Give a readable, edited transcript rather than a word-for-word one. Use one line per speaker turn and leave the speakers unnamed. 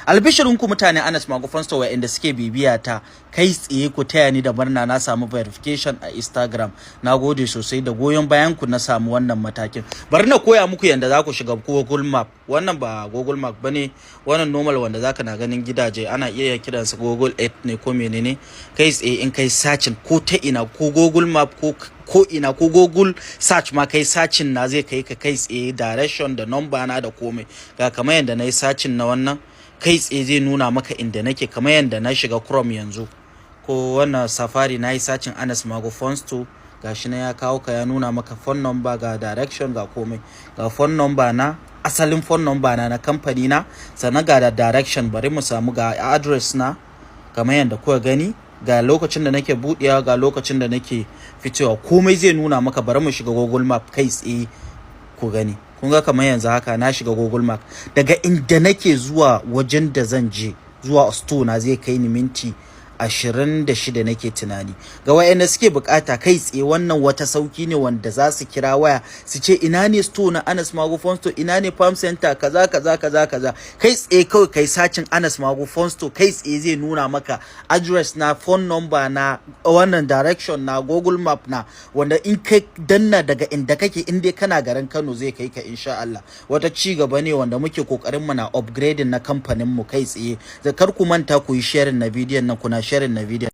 Albishirin ku mutane Anas Magu Fonsto wa'anda suke bibiya ta kai tsaye ku taya ni da murna na samu verification a Instagram. Nagode sosai da goyon bayan ku na samu wannan matakin. Bari na koya muku yanda za ku shiga Google Map. Wannan ba Google Map bane, wannan normal wanda zaka na ganin gidaje ana iya kiransa Google Earth ne ko menene. Kai tsaye in kai searching ko ta ina ko Google Map ko ina ko Google search ma kai searching na zai kai ka kai tsaye direction da number na da komai. Ga kamar yanda nayi searching na wannan kai tsaye zai nuna maka inda nake kamar yanda na shiga Chrome yanzu ko wannan Safari nayi searching Anas Magu Fonsto gashi na ya kawo ka ya nuna maka phone number ga direction ga komai ga phone number na asalin phone number na kamfani na sannan ga da direction. Bari mu samu ga address na kamar yanda kuka gani ga lokacin da nake budewa ga lokacin da nake fitowa komai zai nuna maka. Bari mu shiga Google Map kai tsaye ku gani. Kun ga kamar yanzu haka na shiga Google Map daga inda nake zuwa wajen da zan je zuwa store na zai kai ni minti 26 nake tunani. Ga wayanda suke bukata kai tsaye wannan wata sauki ne wanda za su kira waya su ce ina ne store na Anas Magu Fonsto, ina ne farm center kaza kai tsaye kawai kai searching Anas Magu Fonsto kai tsaye zai nuna maka address na, phone number na, wannan direction na, Google Map na, wanda in kai danna daga inda kake in dai kana garin Kano zai kai ka insha Allah. Wata ci gaba ne wanda muke kokarin mu na upgrading na kamfanin mu kai tsaye. Kar ku manta ku yi sharing na bidiyon nan, kuna sharing na bidiyon